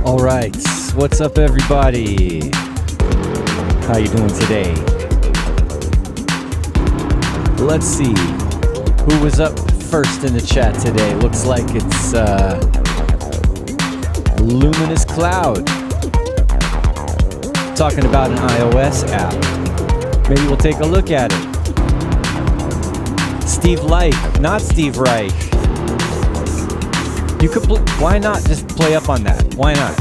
All right, what's up, everybody? How you doing today? Let's see who was up first in the chat today. Looks like it's Luminous Cloud talking about an iOS app. Maybe we'll take a look at it. Steve Reich, not Steve Reich. You could why not just play up on that? Why not?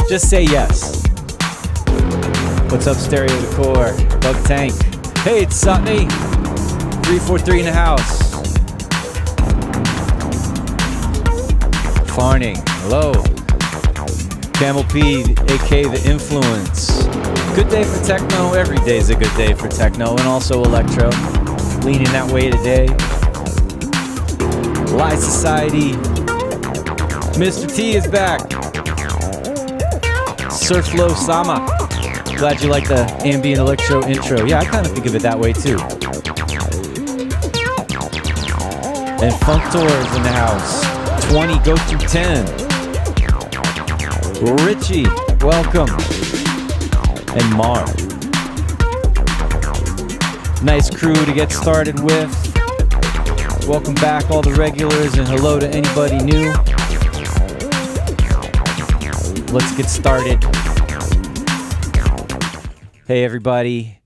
Just say yes. What's up, Stereo Decor? Bug Tank. Hey, it's Sutney. 343 in the house. Farning. Hello. Camel P, aka The Influence. Good day for techno. Every day is a good day for techno and also electro. Leaning that way today. Lie Society. Mr. T is back. Surflow Sama. Glad you like the ambient electro intro. Yeah, I kind of think of it that way too. And Funk Tours in the house. 20 go through 10. Richie, welcome. And Mar. Nice crew to get started with. Welcome back, all the regulars, and hello to anybody new. Let's get started. Hey, everybody.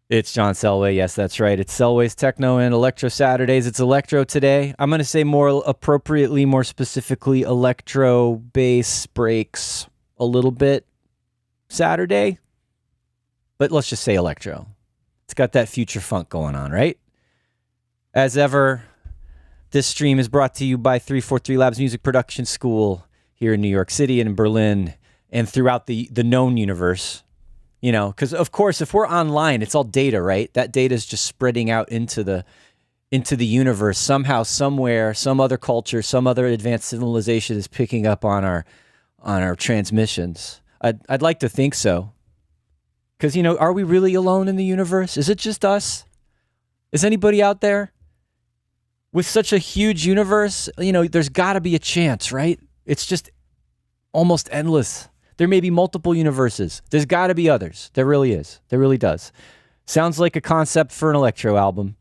It's John Selway. Yes, that's right. It's Selway's Techno and Electro Saturdays. It's Electro today. I'm going to say more appropriately, more specifically, electro bass breaks a little bit Saturday. But let's just say electro. It's got that future funk going on, right? As ever, this stream is brought to you by 343 Labs Music Production School here in New York City and in Berlin and throughout the known universe. You know, because of course, if we're online, it's all data, right? That data is just spreading out into the into the universe somehow, somewhere, some other culture, some other advanced civilization is picking up on our transmissions. I'd like to think so. Because, are we really alone in the universe? Is it just us? Is anybody out there? With such a huge universe, there's got to be a chance, right? It's just almost endless. There may be multiple universes. There's got to be others. There really is. There really does. Sounds like a concept for an Electro album.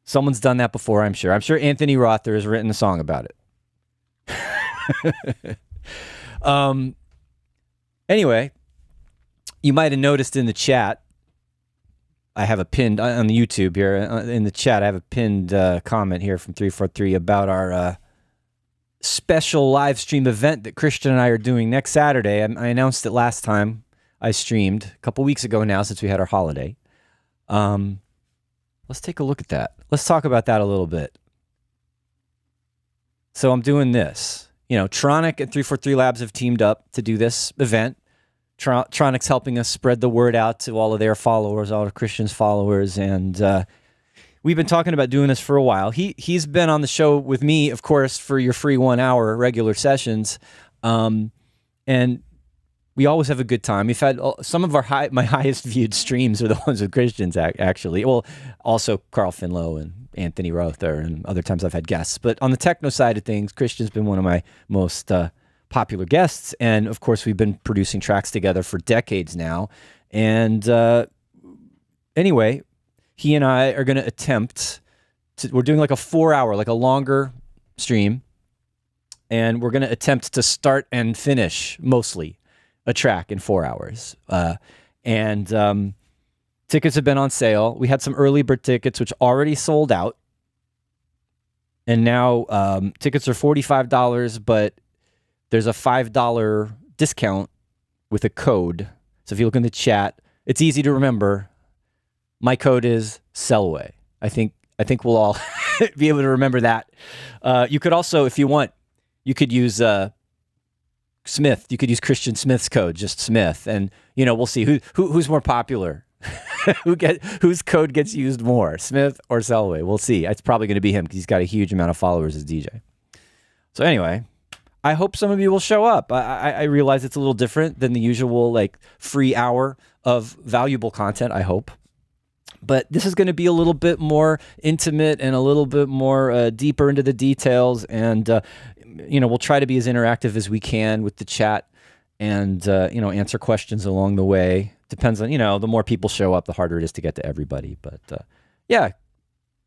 Someone's done that before, I'm sure. I'm sure Anthony Rother has written a song about it. Anyway, you might have noticed in the chat, I have a pinned, on the YouTube here, in the chat, I have a pinned comment here from 343 about our special live stream event that Christian and I are doing next Saturday. I announced it last time I streamed, a couple weeks ago now, since we had our holiday. Let's take a look at that. Let's talk about that a little bit. So I'm doing this. Tronic and 343 Labs have teamed up to do this event. Tronic's helping us spread the word out to all of their followers, all of Christian's followers, and we've been talking about doing this for a while. He's been on the show with me, of course, for your free 1 hour regular sessions, and we always have a good time. We've had some of my highest viewed streams are the ones with Christians, actually. Well, also Carl Finlow and Anthony Rother, and other times I've had guests. But on the techno side of things, Christian's been one of my most popular guests, and of course we've been producing tracks together for decades now. And anyway, he and I are going to attempt we're doing like a 4 hour, like a longer stream, and we're going to attempt to start and finish mostly a track in 4 hours. And tickets have been on sale. We had some early bird tickets, which already sold out. And now tickets are $45, but there's a $5 discount with a code. So if you look in the chat, it's easy to remember. My code is Selway. I think we'll all be able to remember that. You could also, if you want, you could use Smith. You could use Christian Smith's code, just Smith, and we'll see who's more popular. Whose code gets used more, Smith or Selway? We'll see. It's probably going to be him because he's got a huge amount of followers as DJ. So anyway, I hope some of you will show up. I realize it's a little different than the usual like free hour of valuable content, I hope. But this is going to be a little bit more intimate and a little bit more deeper into the details. And, we'll try to be as interactive as we can with the chat and, answer questions along the way. Depends on, the more people show up, the harder it is to get to everybody. But, yeah,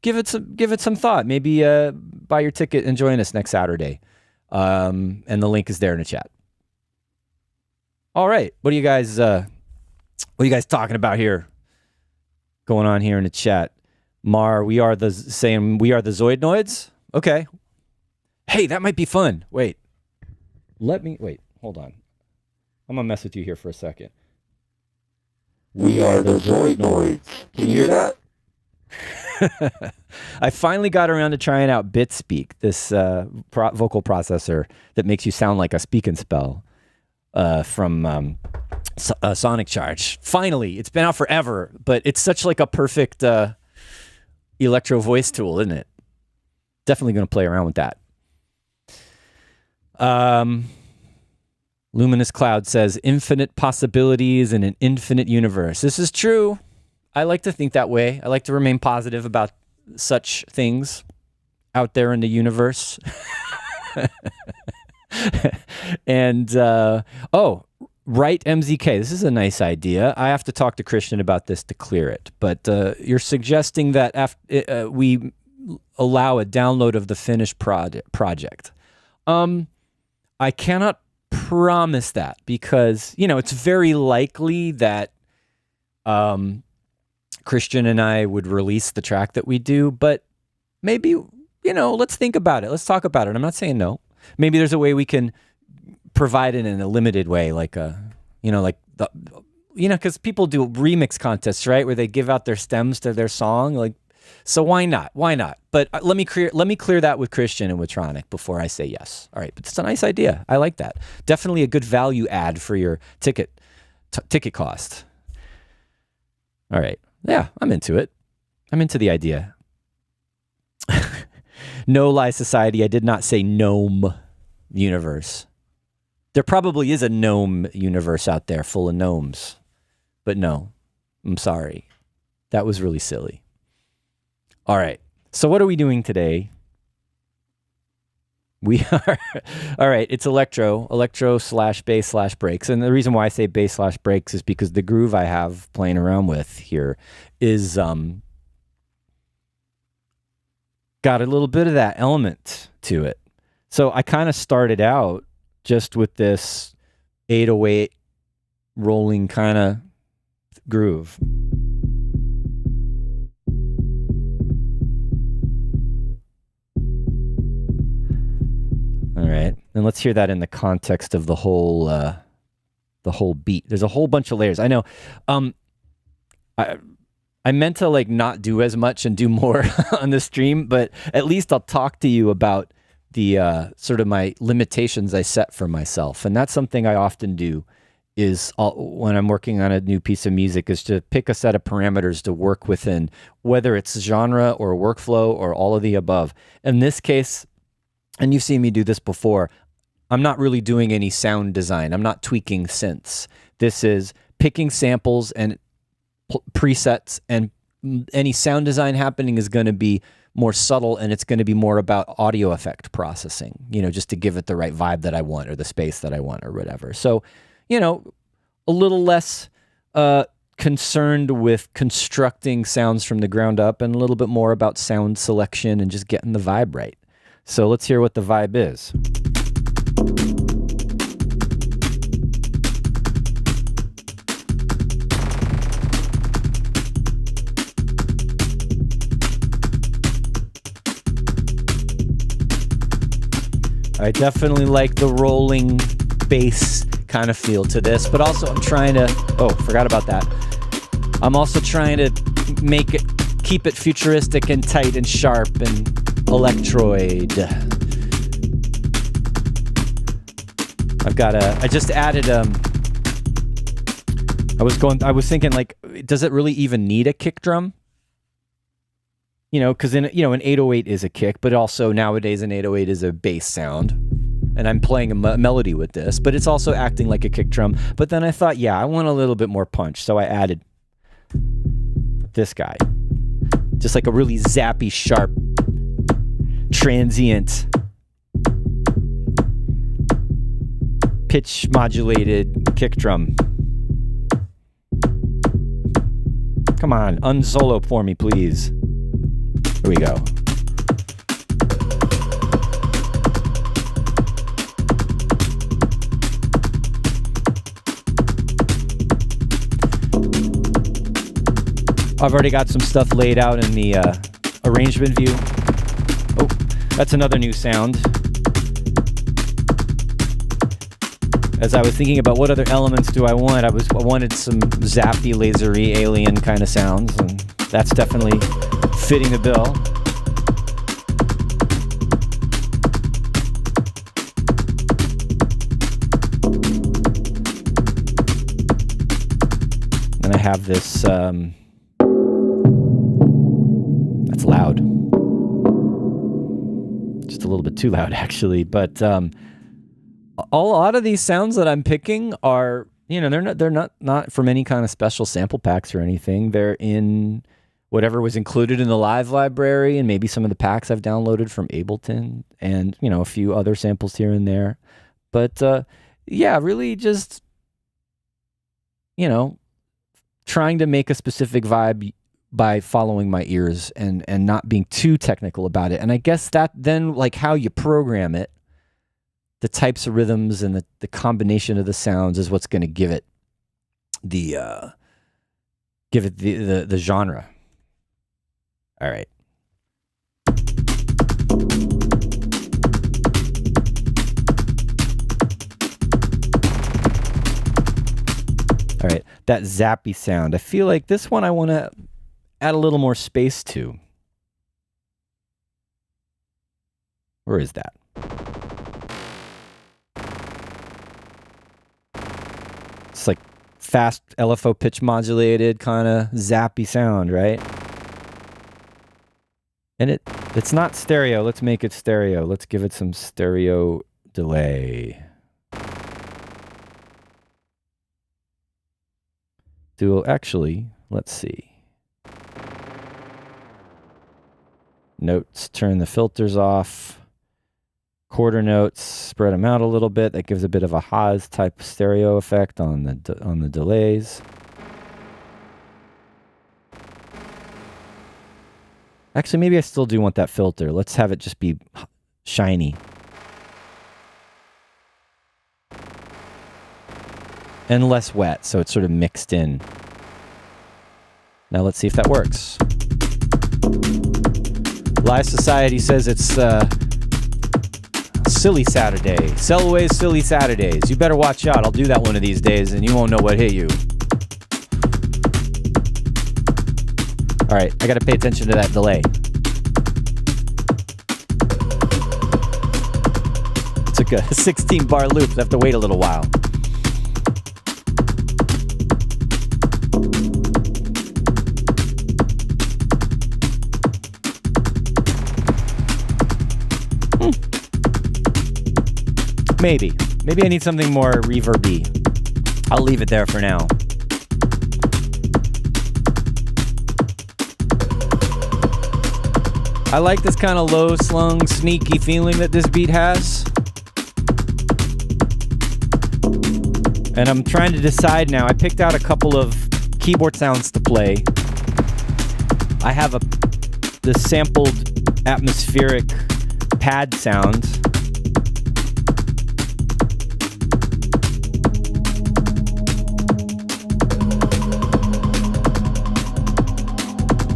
give it some thought. Maybe buy your ticket and join us next Saturday. And the link is there in the chat. All right. What are you guys talking about here? Going on here in the chat. Mar, we are the Zoidnoids? Okay. Hey, that might be fun. Wait. Hold on. I'm going to mess with you here for a second. We are the Zoidnoids. Can you hear that? I finally got around to trying out BitSpeak, this vocal processor that makes you sound like a speak and spell from Sonic Charge. Finally, it's been out forever, but it's such like a perfect Electro voice tool, isn't it? Definitely going to play around with that. Luminous Cloud says, infinite possibilities in an infinite universe. This is true. I like to think that way. I like to remain positive about such things out there in the universe. And, right, MZK. This is a nice idea. I have to talk to Christian about this to clear it. But you're suggesting that we allow a download of the finished project. I cannot promise that because, it's very likely that Christian and I would release the track that we do. But maybe, let's think about it. Let's talk about it. I'm not saying no. Maybe there's a way we can provide it in a limited way, like because people do remix contests, right, where they give out their stems to their song, so why not? But let me clear that with Christian and with Tronic before I say yes. All right, but it's a nice idea. I like that. Definitely a good value add for your ticket cost. All right, yeah, I'm into it. I'm into the idea. No Lie Society, I did not say gnome universe. There probably is a gnome universe out there full of gnomes. But no, I'm sorry. That was really silly. All right. So what are we doing today? We are, all right, it's electro slash bass slash breaks. And the reason why I say bass slash breaks is because the groove I have playing around with here is got a little bit of that element to it. So I kind of started out just with this 808 rolling kind of groove. All right, and let's hear that in the context of the whole beat. There's a whole bunch of layers. I know. I meant to like not do as much and do more on the stream, but at least I'll talk to you about the sort of my limitations I set for myself, and that's something I often do. Is when I'm working on a new piece of music, is to pick a set of parameters to work within, whether it's genre or workflow or all of the above. In this case, and you've seen me do this before, I'm not really doing any sound design. I'm not tweaking synths. This is picking samples and presets, and any sound design happening is going to be more subtle, and it's going to be more about audio effect processing, you know, just to give it the right vibe that I want or the space that I want or whatever. So, you know, a little less concerned with constructing sounds from the ground up and a little bit more about sound selection and just getting the vibe right. So let's hear what the vibe is. I definitely like the rolling bass kind of feel to this, but also I'm trying to, oh, forgot about that. I'm also trying to make it, keep it futuristic and tight and sharp and electroid. I just added, I was thinking like, does it really even need a kick drum? You know, because an 808 is a kick, but also nowadays an 808 is a bass sound. And I'm playing a melody with this, but it's also acting like a kick drum. But then I thought, yeah, I want a little bit more punch. So I added this guy. Just like a really zappy, sharp, transient, pitch modulated kick drum. Come on, unsolo for me, please. Here we go. I've already got some stuff laid out in the arrangement view. Oh, that's another new sound. As I was thinking about what other elements do I want, I wanted some zappy, lasery, alien kind of sounds, and that's definitely fitting the bill. And I have this, that's loud. Just a little bit too loud, actually. But a lot of these sounds that I'm picking are, you know, they're not from any kind of special sample packs or anything. They're in whatever was included in the live library, and maybe some of the packs I've downloaded from Ableton, and, you know, a few other samples here and there. But yeah, really just, you know, trying to make a specific vibe by following my ears and not being too technical about it. And I guess that then, like, how you program it, the types of rhythms and the combination of the sounds is what's going to give it the genre. All right. All right, that zappy sound. I feel like this one I want to add a little more space to. Where is that? It's like fast LFO pitch modulated kind of zappy sound, right? And It's not stereo. Let's make it stereo. Let's give it some stereo delay. Actually, let's see. Notes, turn the filters off. Quarter notes, spread them out a little bit. That gives a bit of a Haas type stereo effect on the delays. Actually, maybe I still do want that filter. Let's have it just be shiny. And less wet, so it's sort of mixed in. Now let's see if that works. Live Society says it's Silly Saturday. Selway's Silly Saturdays. You better watch out. I'll do that one of these days and you won't know what hit you. All right, I got to pay attention to that delay. It's like a 16 bar loop. I have to wait a little while. Maybe I need something more reverby. I'll leave it there for now. I like this kind of low slung, sneaky feeling that this beat has. And I'm trying to decide now. I picked out a couple of keyboard sounds to play. I have the sampled atmospheric pad sound.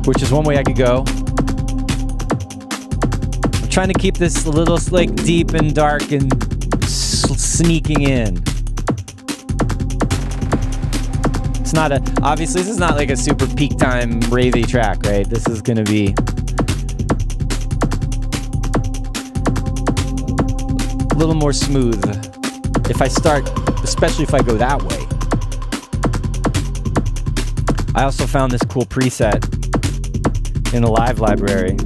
Which is one way I could go. I'm trying to keep this a little like deep and dark and sneaking in. It's not obviously this is not like a super peak time ravey track, right? This is gonna be a little more smooth if I start, especially if I go that way. I also found this cool preset in a live library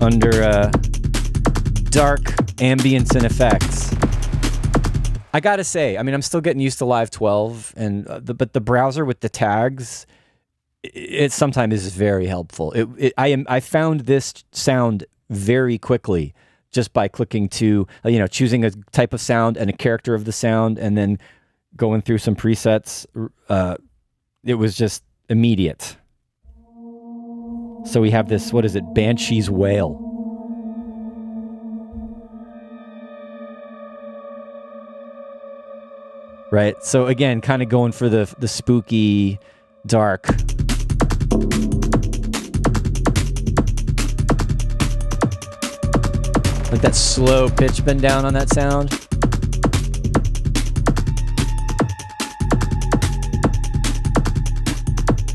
under dark ambience and effects. I gotta say, I mean, I'm still getting used to Live 12, and but the browser with the tags, it sometimes is very helpful. I found this sound very quickly just by clicking to, choosing a type of sound and a character of the sound, and then going through some presets. It was just immediate. So we have this, what is it, Banshee's Wail. Right, so again, kind of going for the spooky, dark. Like that slow pitch bend down on that sound.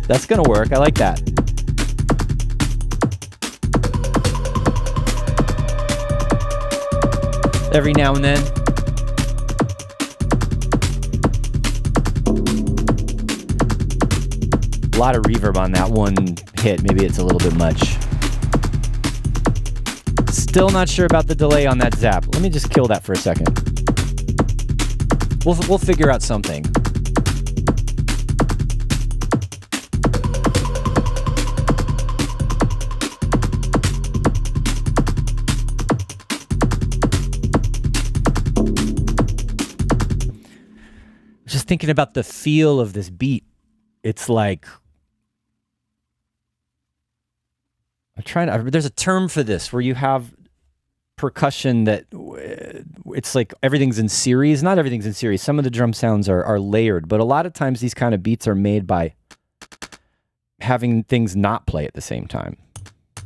That's gonna work, I like that. Every now and then. A lot of reverb on that one hit. Maybe it's a little bit much. Still not sure about the delay on that zap. Let me just kill that for a second. We'll figure out something. Just thinking about the feel of this beat. It's like there's a term for this where you have percussion that it's like everything's in series. Not everything's in series. Some of the drum sounds are layered, but a lot of times these kind of beats are made by having things not play at the same time. I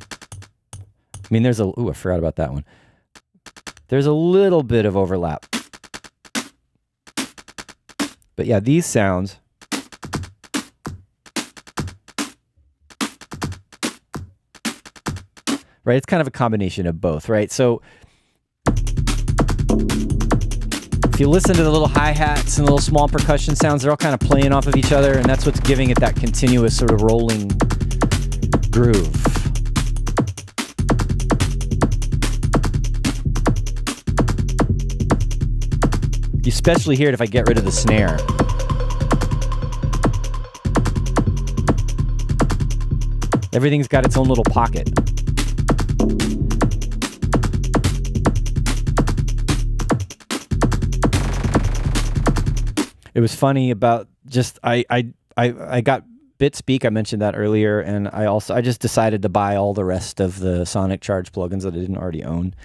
mean, I forgot about that one. There's a little bit of overlap. But yeah, these sounds. Right, it's kind of a combination of both, right? So if you listen to the little hi-hats and little small percussion sounds, they're all kind of playing off of each other, and that's what's giving it that continuous sort of rolling groove. You especially hear it if I get rid of the snare. Everything's got its own little pocket. It was funny about just I got BitSpeak. I mentioned that earlier, and I just decided to buy all the rest of the Sonic Charge plugins that I didn't already own.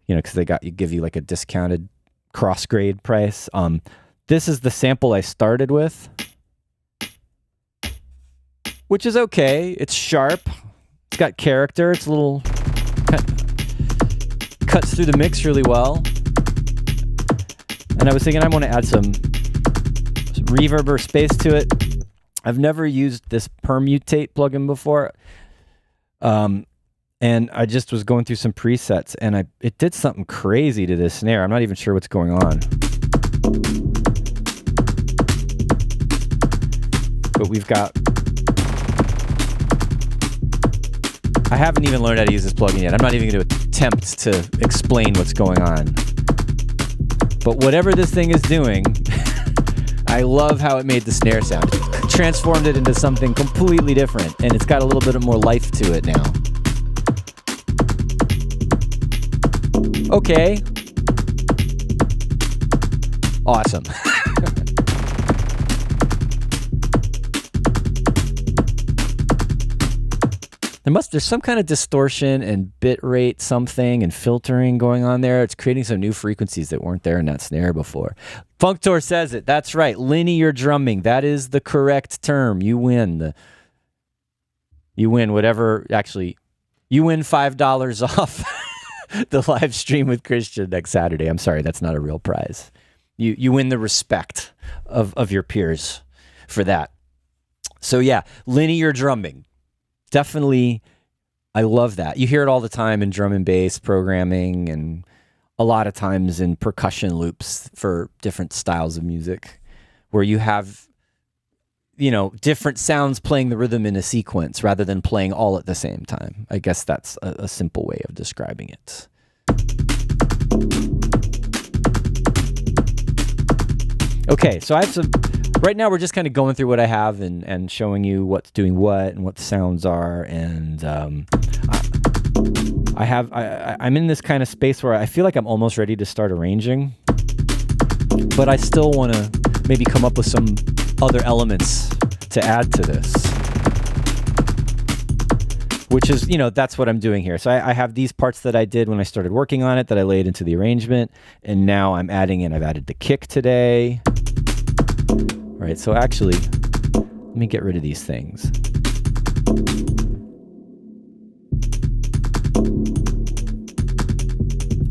You know, because give you like a discounted cross grade price. This is the sample I started with, which is okay. It's sharp. It's got character. It's a little cuts through the mix really well. And I was thinking I want to add some reverb or space to it. I've never used this permutate plugin before. And I just was going through some presets, and it did something crazy to this snare. I'm not even sure what's going on. But we've got... I haven't even learned how to use this plugin yet. I'm not even going to attempt to explain what's going on. But whatever this thing is doing, I love how it made the snare sound. It transformed it into something completely different, and it's got a little bit more life to it now. Okay. Awesome. There's some kind of distortion and bit rate something and filtering going on there. It's creating some new frequencies that weren't there in that snare before. Functor says it. That's right. Linear drumming. That is the correct term. You win. You win whatever. Actually, you win $5 off the live stream with Christian next Saturday. I'm sorry, that's not a real prize. You win the respect of your peers for that. So yeah, linear drumming. Definitely, I love that. You hear it all the time in drum and bass programming, and a lot of times in percussion loops for different styles of music, where you have, you know, different sounds playing the rhythm in a sequence rather than playing all at the same time. I guess that's a simple way of describing it. Okay, so I have some... Right now, we're just kind of going through what I have and showing you what's doing what and what the sounds are. And I'm in this kind of space where I feel like I'm almost ready to start arranging, but I still want to maybe come up with some other elements to add to this, which is, you know, that's what I'm doing here. So I have these parts that I did when I started working on it that I laid into the arrangement, and now I'm adding in. I've added the kick today. Right, so actually, let me get rid of these things.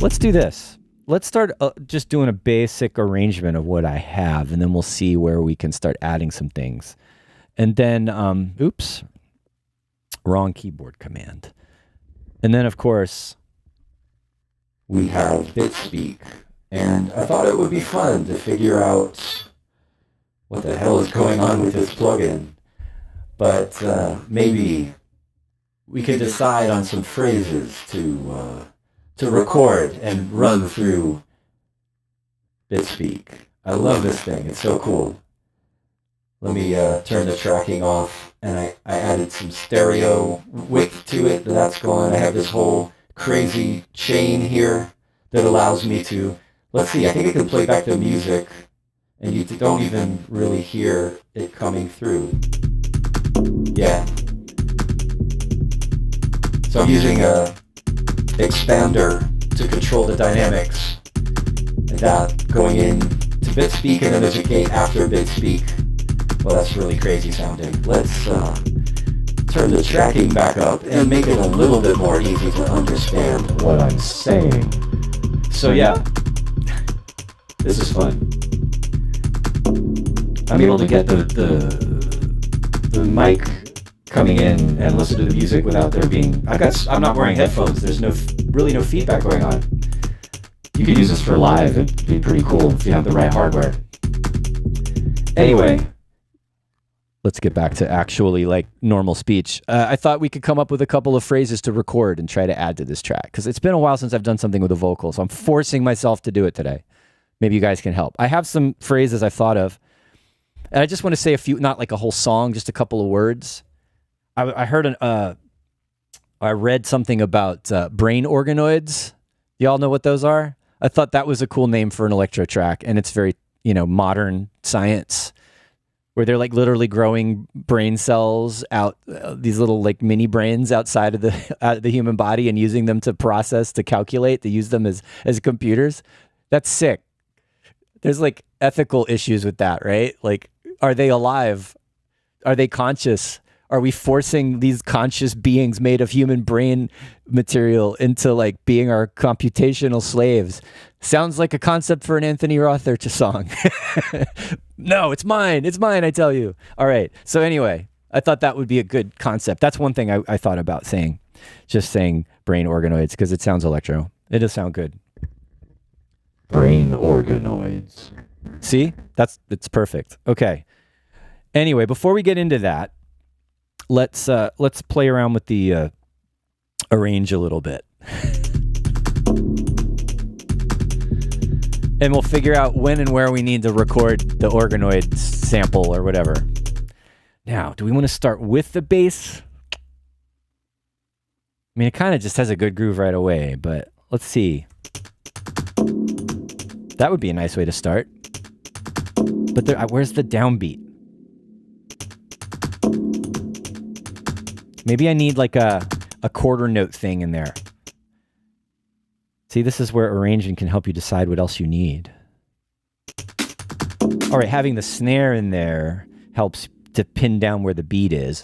Let's do this. Let's start just doing a basic arrangement of what I have, and then we'll see where we can start adding some things. And then, oops, wrong keyboard command. And then, of course, we have BitSpeak. And I thought it would be fun to figure out what the hell is going on with this plugin, but maybe we could decide on some phrases to record and run through BitSpeak. I love this thing. It's so cool. Let me turn the tracking off, and I added some stereo width to it. That's going. I have this whole crazy chain here that allows me to, let's see, I think I can play back the music, and you don't even really hear it coming through. Yeah. So I'm using a expander to control the dynamics, and that going in to BitSpeak, and then there's a gate after BitSpeak. Well, that's really crazy sounding. Let's turn the tracking back up and make it a little bit more easy to understand what I'm saying. So yeah, this is fun. I'm able to get the mic coming in and listen to the music without there being... I'm not wearing headphones. There's really no feedback going on. You could use this for live. It'd be pretty cool if you have the right hardware. Anyway, let's get back to actually like normal speech. I thought we could come up with a couple of phrases to record and try to add to this track, because it's been a while since I've done something with a vocal, so I'm forcing myself to do it today. Maybe you guys can help. I have some phrases I've thought of, and I just want to say a few, not like a whole song, just a couple of words. I read something about brain organoids. Y'all know what those are? I thought that was a cool name for an electro track, and it's very, modern science, where they're like literally growing brain cells out, these little like mini brains outside of the human body, and using them to process, to calculate, to use them as computers. That's sick. There's like ethical issues with that, right? Like, are they alive? Are they conscious? Are we forcing these conscious beings made of human brain material into like being our computational slaves? Sounds like a concept for an Anthony Rothert song. No, it's mine. It's mine, I tell you. All right. So anyway, I thought that would be a good concept. That's one thing I thought about saying, just saying brain organoids, because it sounds electro. It does sound good. Brain organoids. See? It's perfect. Okay. Anyway, before we get into that, let's play around with the arrange a little bit. And we'll figure out when and where we need to record the organoid sample or whatever. Now, do we want to start with the bass? I mean, it kind of just has a good groove right away, but let's see. That would be a nice way to start. But where's the downbeat? Maybe I need like a quarter note thing in there. See, this is where arranging can help you decide what else you need. All right, having the snare in there helps to pin down where the beat is.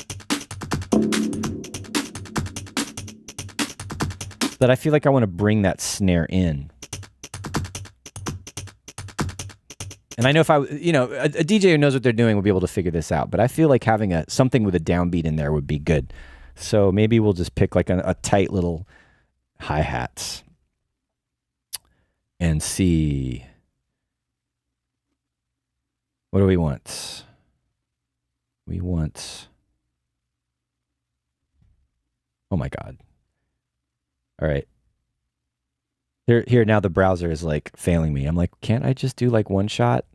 But I feel like I want to bring that snare in. And I know if a DJ who knows what they're doing will be able to figure this out, but I feel like having something with a downbeat in there would be good. So maybe we'll just pick like a tight little hi-hats and see. What do we want? We want, oh my God. All right. Here now the browser is like failing me. I'm like, can't I just do like one shot?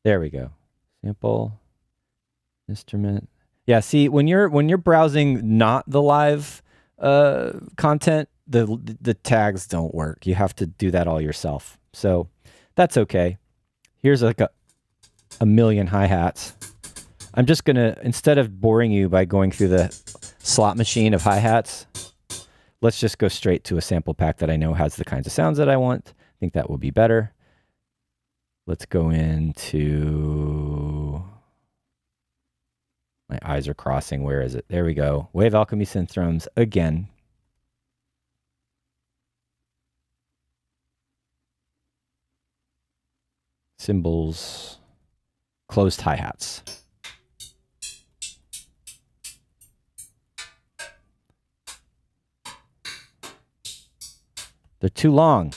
There we go. Sample, instrument. Yeah, see, when you're browsing not the live content, the tags don't work. You have to do that all yourself. So that's okay. Here's like a million hi-hats. I'm just gonna, instead of boring you by going through the slot machine of hi-hats, let's just go straight to a sample pack that I know has the kinds of sounds that I want. I think that will be better. Let's go into, my eyes are crossing. Where is it? There we go. Wave Alchemy synth drums again. Cymbals, closed hi-hats. They're too long.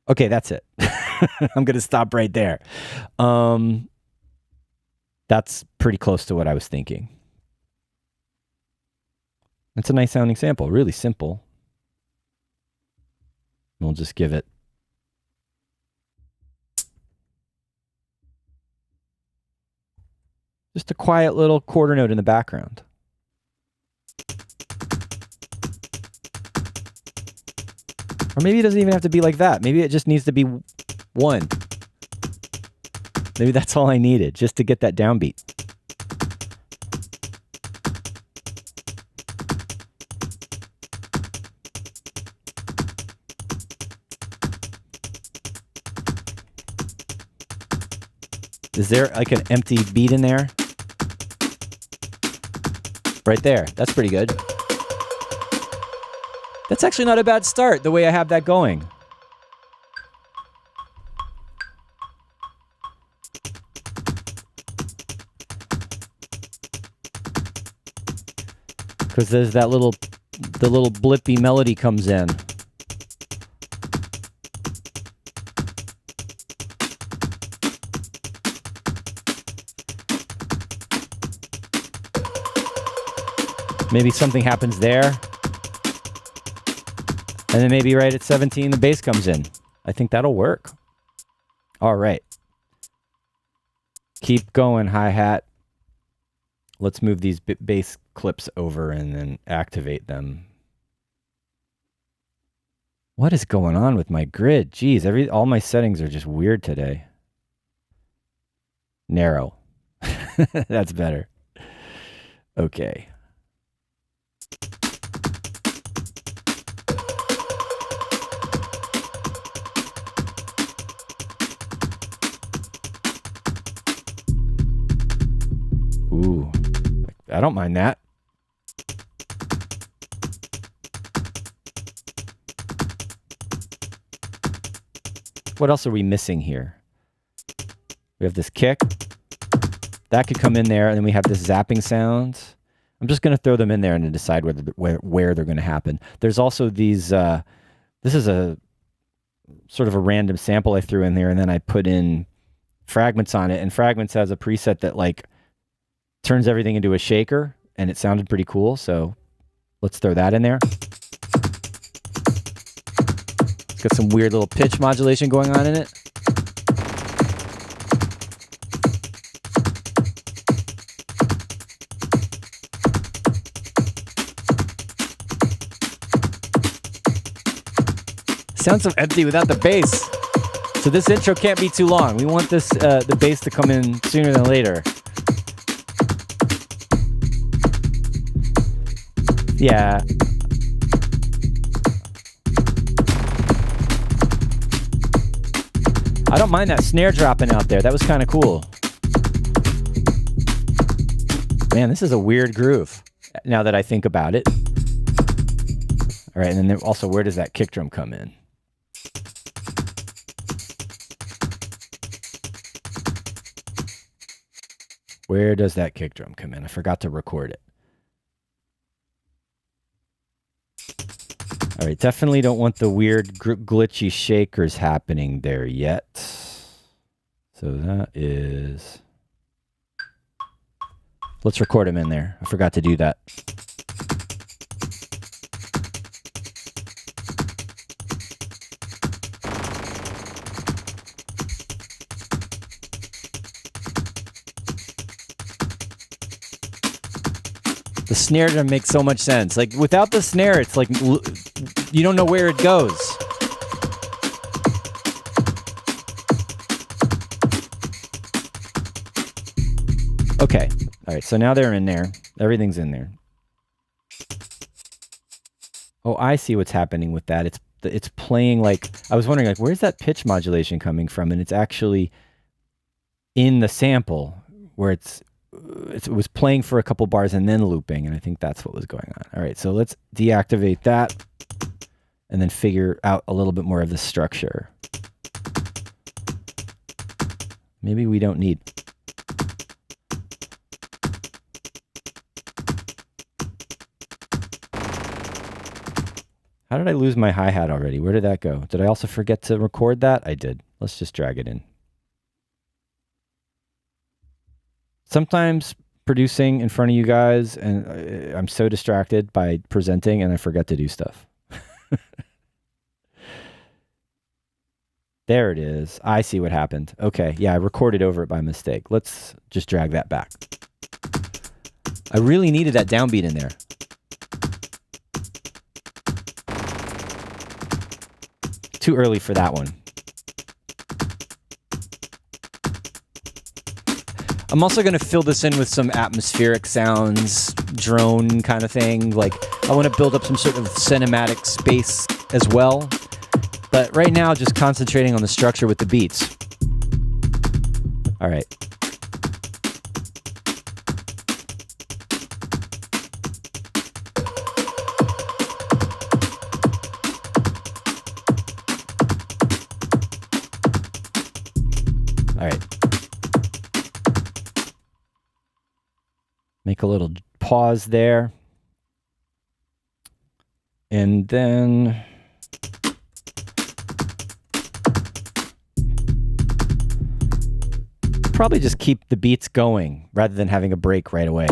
Okay, that's it. I'm going to stop right there. That's pretty close to what I was thinking. It's a nice sounding sample, really simple. We'll just give it just a quiet little quarter note in the background. Or maybe it doesn't even have to be like that. Maybe it just needs to be one. Maybe that's all I needed, just to get that downbeat. Is there like an empty beat in there? Right there. That's pretty good. That's actually not a bad start, the way I have that going. Because there's the little blippy melody comes in. Maybe something happens there. And then maybe right at 17, the bass comes in. I think that'll work. All right. Keep going, hi-hat. Let's move these bass clips over and then activate them. What is going on with my grid? Jeez, all my settings are just weird today. Narrow. That's better. Okay. Ooh, I don't mind that. What else are we missing here? We have this kick. That could come in there, and then we have this zapping sound. I'm just going to throw them in there and then decide where they're going to happen. There's also these, this is a sort of a random sample I threw in there, and then I put in Fragments on it, and Fragments has a preset that like turns everything into a shaker, and it sounded pretty cool, so let's throw that in there. It's got some weird little pitch modulation going on in it. Sounds so empty without the bass. So this intro can't be too long. We want this the bass to come in sooner than later. Yeah. I don't mind that snare dropping out there. That was kind of cool. Man, this is a weird groove now that I think about it. All right, and then also, where does that kick drum come in? Where does that kick drum come in? I forgot to record it. All right, definitely don't want the weird glitchy shakers happening there yet. So that is... Let's record them in there. I forgot to do that. The snare drum makes so much sense. Like, without the snare, it's like you don't know where it goes. Okay. All right, so now they're in there. Everything's in there. Oh, I see what's happening with that. It's playing like... I was wondering, like, where's that pitch modulation coming from? And it's actually in the sample where it was playing for a couple bars and then looping, and I think that's what was going on. All right, so let's deactivate that and then figure out a little bit more of the structure. Maybe we don't need... How did I lose my hi-hat already? Where did that go? Did I also forget to record that? I did. Let's just drag it in. Sometimes producing in front of you guys, and I'm so distracted by presenting and I forget to do stuff. There it is. I see what happened. Okay, yeah, I recorded over it by mistake. Let's just drag that back. I really needed that downbeat in there. Too early for that one. I'm also going to fill this in with some atmospheric sounds, drone kind of thing. Like, I want to build up some sort of cinematic space as well. But right now, just concentrating on the structure with the beats. All right. All right. Make a little pause there. And then probably just keep the beats going rather than having a break right away.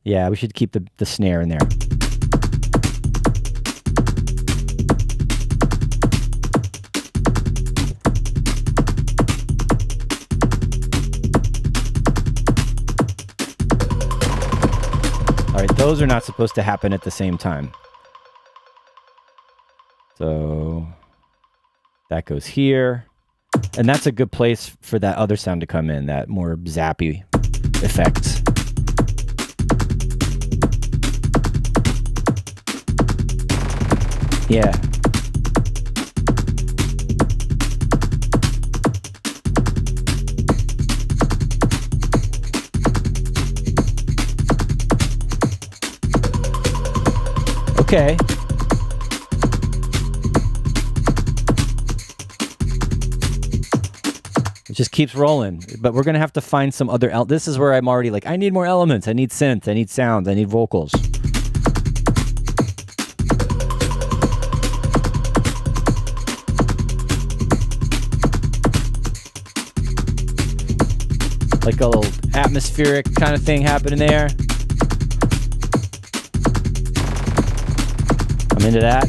Yeah, we should keep the snare in there. All right, those are not supposed to happen at the same time. So that goes here. And that's a good place for that other sound to come in, that more zappy effect. Yeah. Okay. It just keeps rolling, but we're going to have to find some other... This is where I'm already like, I need more elements. I need synth. I need sounds. I need vocals. Like a little atmospheric kind of thing happening there. I'm into that.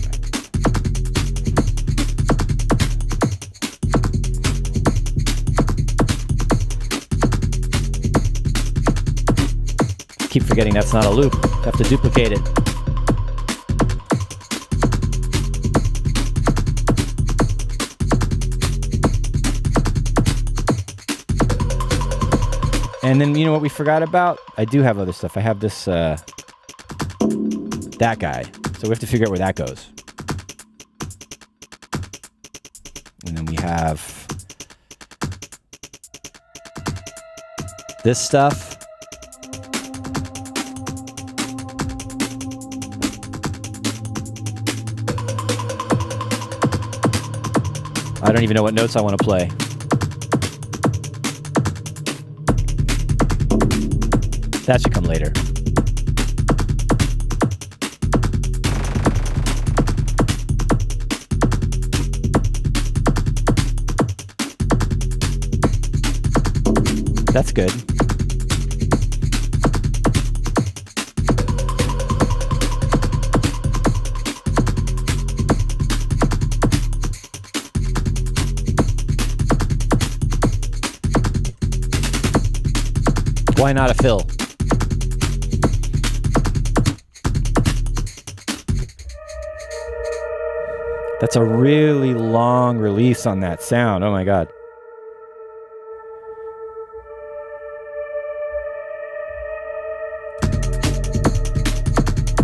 Keep forgetting that's not a loop. I have to duplicate it. And then you know what we forgot about? I do have other stuff. I have this, that guy. So we have to figure out where that goes. And then we have this stuff. I don't even know what notes I want to play. That should come later. That's good. Why not a fill? That's a really long release on that sound. Oh my God.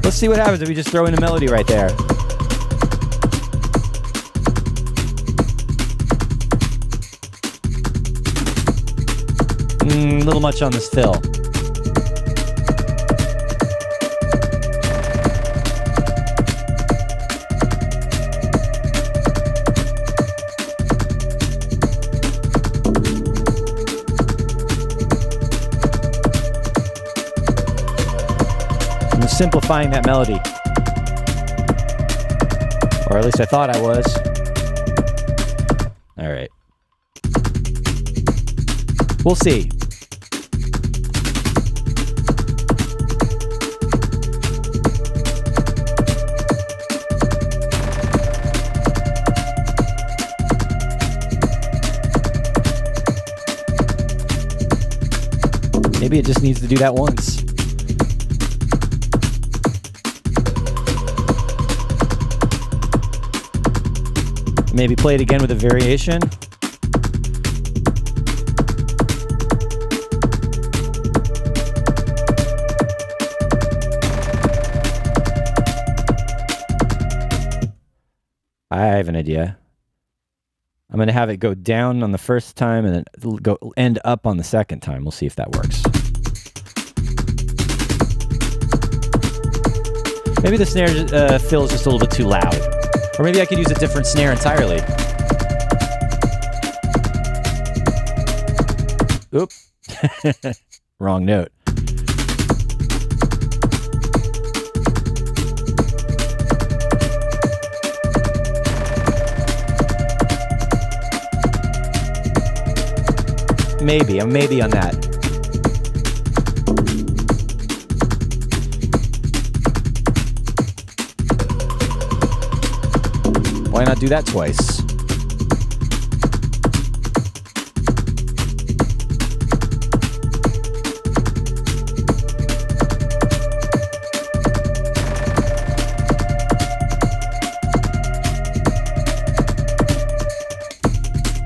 Let's see what happens if we just throw in a melody right there. A little much on this fill. I'm simplifying that melody. Or at least I thought I was. All right. We'll see. Maybe it just needs to do that once. Maybe play it again with a variation. I have an idea. I'm going to have it go down on the first time and then go end up on the second time. We'll see if that works. Maybe the snare fill is just a little bit too loud. Or maybe I could use a different snare entirely. Oop. Wrong note. Maybe. I'm maybe on that. Why not do that twice?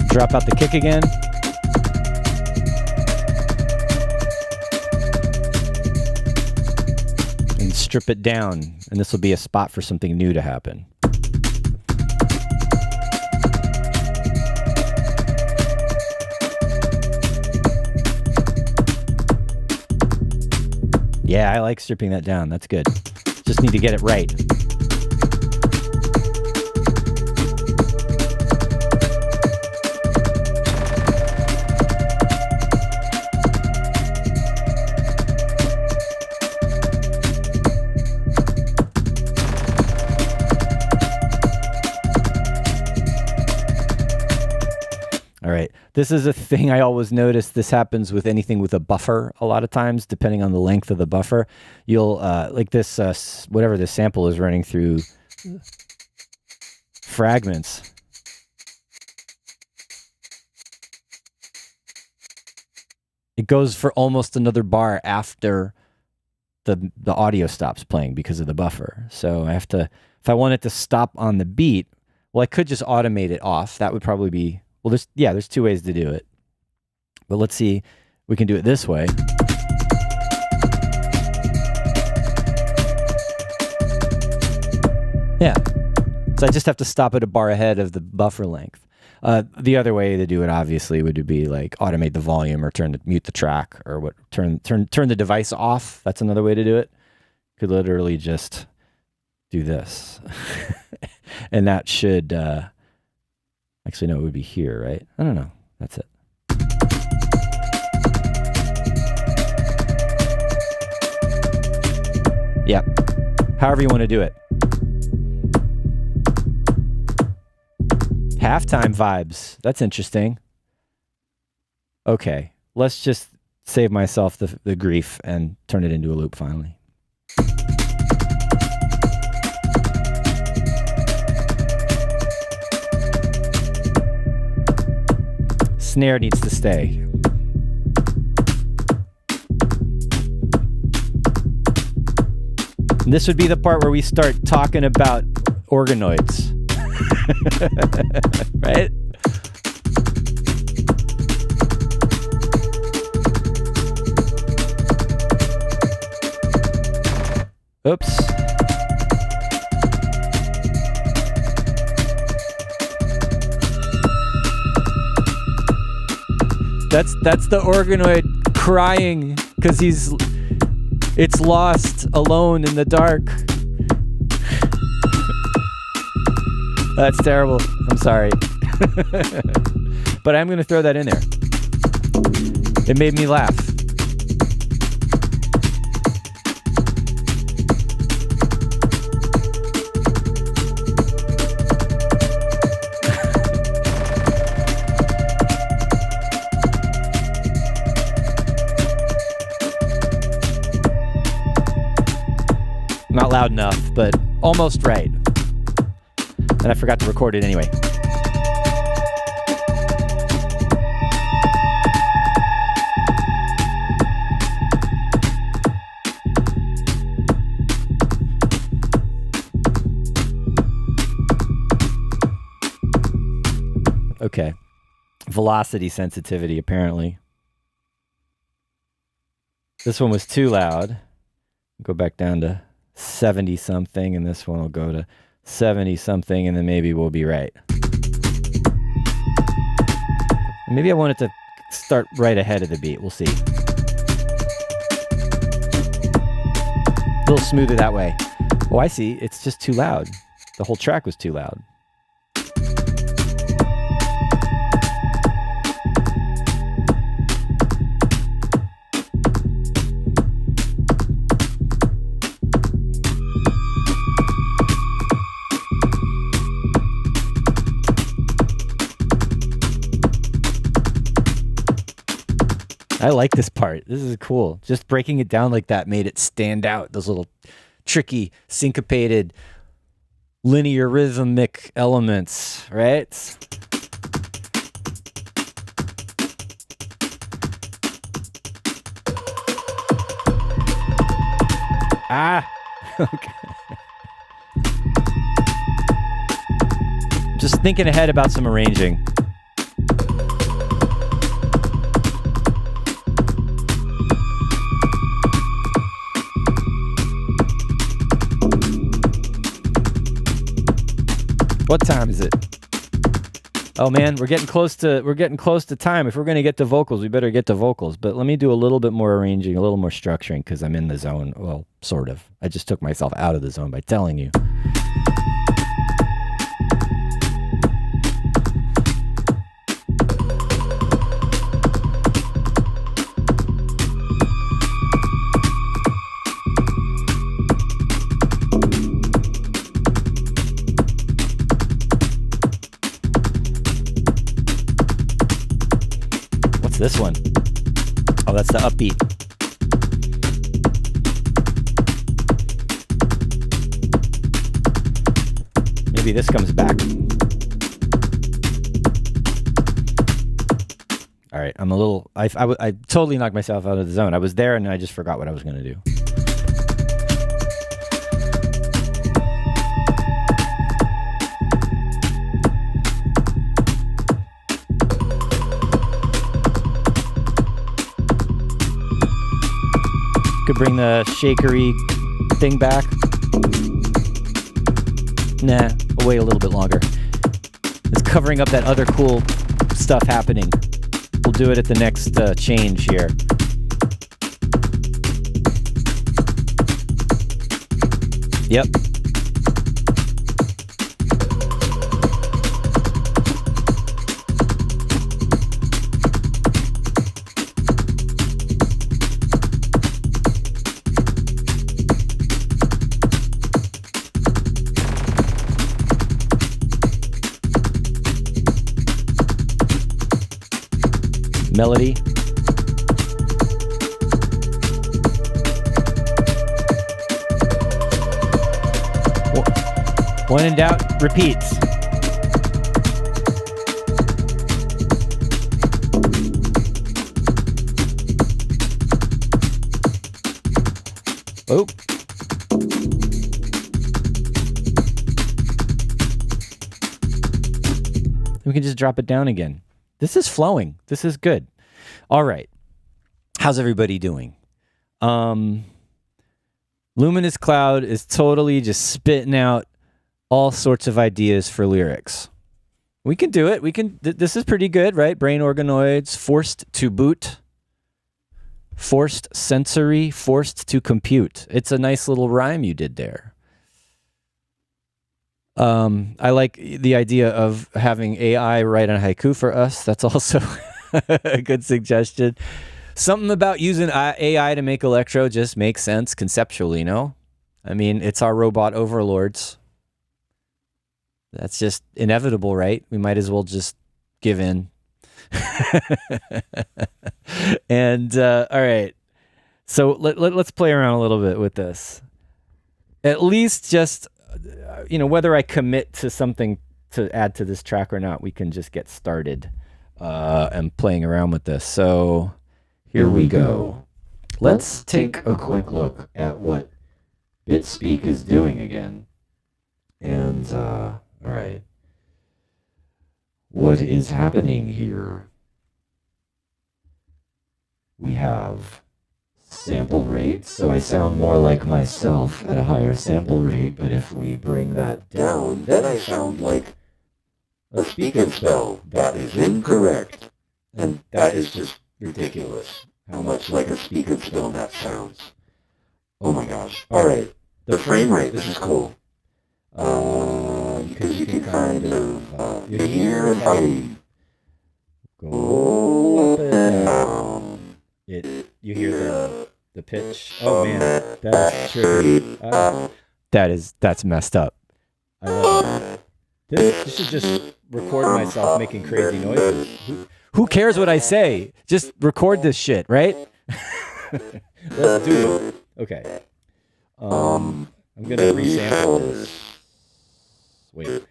Drop out the kick again. And strip it down. And this will be a spot for something new to happen. Yeah, I like stripping that down. That's good. Just need to get it right. All right. This is a thing I always notice. This happens with anything with a buffer a lot of times, depending on the length of the buffer. You'll, like this, whatever this sample is running through fragments. It goes for almost another bar after the audio stops playing because of the buffer. So I have to, if I want it to stop on the beat, well, I could just automate it off. That would probably be, well, there's two ways to do it. But let's see, we can do it this way. Yeah. So I just have to stop at a bar ahead of the buffer length. The other way to do it, obviously, would be like automate the volume or mute the track or what, turn the device off. That's another way to do it. Could literally just do this. And that should, actually, no, it would be here, right? I don't know. That's it. Yep. However you want to do it. Halftime vibes. That's interesting. Okay. Let's just save myself the grief and turn it into a loop finally. Snare needs to stay. And this would be the part where we start talking about organoids. Right? Oops. That's the organoid crying because it's lost alone in the dark. That's terrible. I'm sorry. But I'm going to throw that in there. It made me laugh. Not loud enough, but almost right. And I forgot to record it anyway. Okay. Velocity sensitivity, apparently. This one was too loud. Go back down to 70 something, and this one will go to 70 something, and then maybe we'll be right. Maybe I want it to start right ahead of the beat. We'll see. A little smoother that way. Oh, I see. It's just too loud. The whole track was too loud. I like this part. This is cool. Just breaking it down like that made it stand out. Those little tricky, syncopated linear rhythmic elements, right? Ah, okay. Just thinking ahead about some arranging. What time is it? Oh man, we're getting close to time. If we're gonna get to vocals, we better get to vocals. But let me do a little bit more arranging, a little more structuring, because I'm in the zone. Well, sort of. I just took myself out of the zone by telling you. This one. Oh, that's the upbeat. Maybe this comes back. All right, I'm a little... I totally knocked myself out of the zone. I was there and I just forgot what I was going to do. Could bring the shakery thing back. Nah, I'll wait a little bit longer. It's covering up that other cool stuff happening. We'll do it at the next change here. Yep. Melody. When in doubt, repeats. Oh. We can just drop it down again. This is flowing. This is good. All right. How's everybody doing? Luminous Cloud is totally just spitting out all sorts of ideas for lyrics. We can do it. We can. This is pretty good, right? Brain organoids, forced to boot, forced sensory, forced to compute. It's a nice little rhyme you did there. I like the idea of having AI write a haiku for us. That's also a good suggestion. Something about using AI to make Electro just makes sense conceptually, no? I mean, it's our robot overlords. That's just inevitable, right? We might as well just give in. And, all right. So let's play around a little bit with this. At least just... whether I commit to something to add to this track or not, we can just get started and playing around with this. So here we go. Let's take a quick look at what BitSpeak is doing again. And, all right. What is happening here? We have sample rate, so I sound more like myself at a higher sample rate, but if we bring that down, then I sound like a speak and spell. That is incorrect. And that is just ridiculous, how much like a speak and spell that sounds. Oh my gosh. Alright, the frame rate, this is cool. Because you can kind of, you hear how you go up and down. You hear the pitch. Oh man, that's trippy. That's messed up. I love it. This should just record myself making crazy noises. Who cares what I say? Just record this shit, right? Let's do it. Okay. I'm gonna resample this. Wait,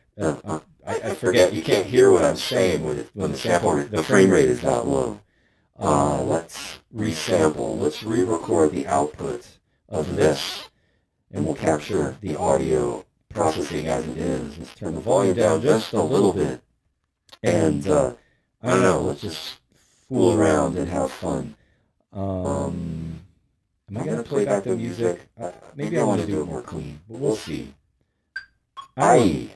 I forget. You can't hear what I'm saying when the frame rate is that low. Let's resample. Let's re-record the output of this, and we'll capture the audio processing as it is. Let's turn the volume down just a little bit, and I don't know. Let's just fool around and have fun. Am I gonna play back the music? Maybe I want to do it more clean, but we'll see. Aye,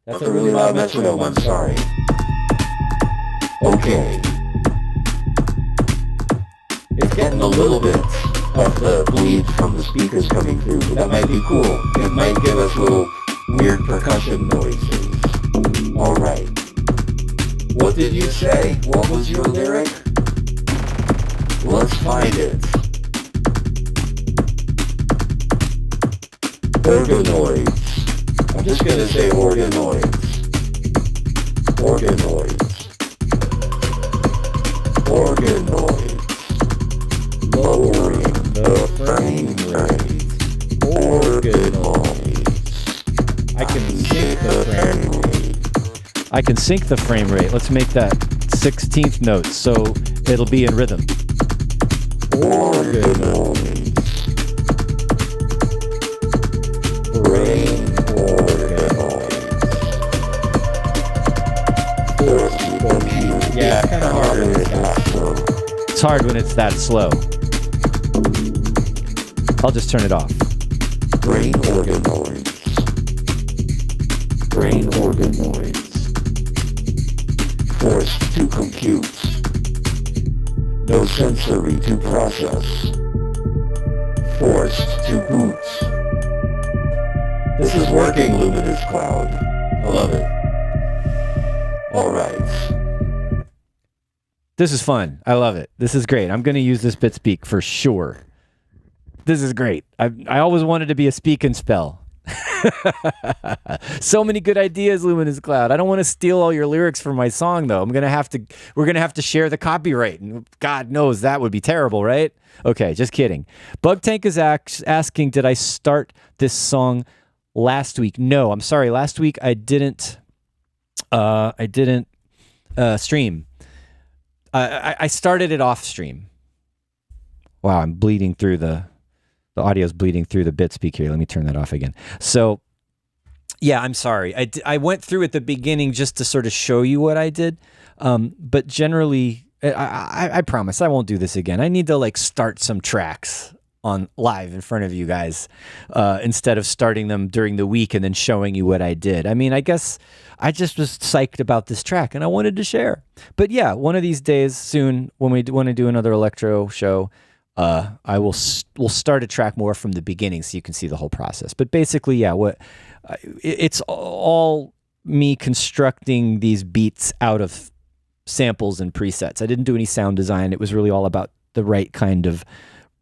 that's a really loud metronome. I'm sorry. Okay. It's getting a little bit of the bleed from the speakers coming through, so that might be cool. It might give us little weird percussion noises. Alright. What did you say? What was your lyric? Let's find it. Organoids. I'm just gonna say organoids. Organoids. Organoids. Lowering the frame rate. Organoids. I can sync the frame rate. I can sync the frame rate. Let's make that 16th note so it'll be in rhythm. Organoids. Brain organoids. Yeah, it's kind of hard when it's that slow. It's hard when it's that slow. I'll just turn it off. Brain organoids. Brain organoids. Forced to compute. No sensory to process. Forced to boot. This is working, Luminous Cloud. I love it. Alright. This is fun. I love it. This is great. I'm going to use this bit speak for sure. This is great. I always wanted to be a speak and spell. So many good ideas, Luminous Cloud. I don't want to steal all your lyrics for my song, though. We're gonna have to share the copyright, and God knows that would be terrible, right? Okay, just kidding. Bug Tank is asking, did I start this song last week? No, I'm sorry. Last week I didn't stream. I started it off stream. Wow, I'm bleeding through the audio's bleeding through the bit speak here. Let me turn that off again. So, yeah, I'm sorry. I went through at the beginning just to sort of show you what I did. But generally, I promise I won't do this again. I need to like start some tracks on live in front of you guys instead of starting them during the week and then showing you what I did. I mean, I guess I just was psyched about this track and I wanted to share. But yeah, one of these days soon when we want to do another Electro show, we'll start a track more from the beginning so you can see the whole process. But basically, yeah, it's all me constructing these beats out of samples and presets. I didn't do any sound design. It was really all about the right kind of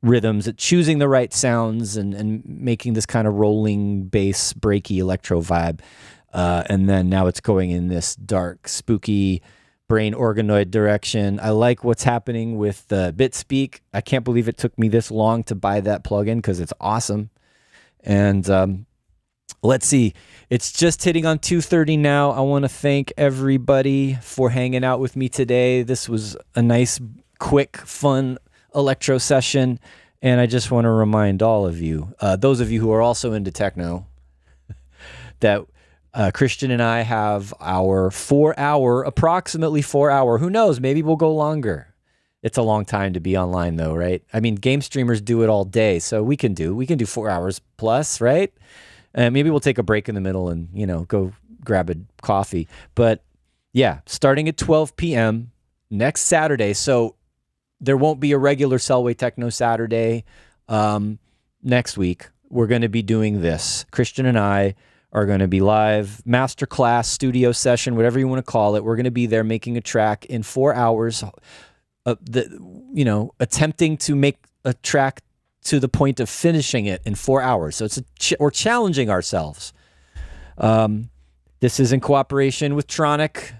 rhythms, choosing the right sounds and making this kind of rolling bass, breaky electro vibe. And then now it's going in this dark, spooky brain organoid direction. I like what's happening with the BitSpeak. I can't believe it took me this long to buy that plugin because it's awesome. And let's see. It's just hitting on 2:30 now. I want to thank everybody for hanging out with me today. This was a nice, quick, fun electro session. And I just want to remind all of you, those of you who are also into techno, that Christian and I have our approximately 4 hour, who knows, maybe we'll go longer. It's a long time to be online though, right? I mean, game streamers do it all day, so we can do 4 hours plus, right? And maybe we'll take a break in the middle and, go grab a coffee. But yeah, starting at 12 p.m. next Saturday. So there won't be a regular Selway Techno Saturday next week. We're going to be doing this. Christian and I are going to be live, masterclass, studio session, whatever you want to call it. We're going to be there making a track in 4 hours, attempting to make a track to the point of finishing it in 4 hours. So we're challenging ourselves. This is in cooperation with Tronic,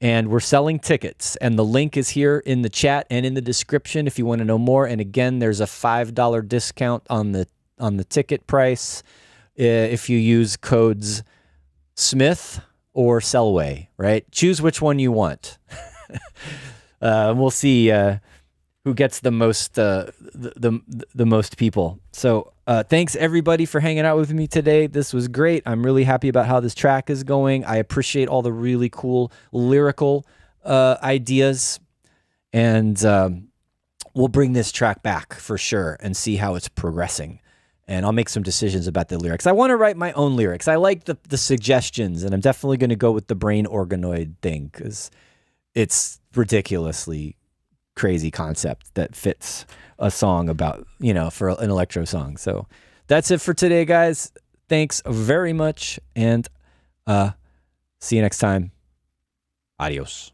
and we're selling tickets. And the link is here in the chat and in the description if you want to know more. And again, there's a $5 discount on the ticket price if you use codes Smith or Selway, right? Choose which one you want. We'll see who gets the most the most people. So thanks everybody for hanging out with me today. This was great. I'm really happy about how this track is going. I appreciate all the really cool lyrical ideas, and we'll bring this track back for sure and see how it's progressing. And I'll make some decisions about the lyrics. I want to write my own lyrics. I like the suggestions, and I'm definitely going to go with the brain organoid thing because it's ridiculously crazy concept that fits a song about, for an electro song. So that's it for today, guys. Thanks very much, and see you next time. Adios.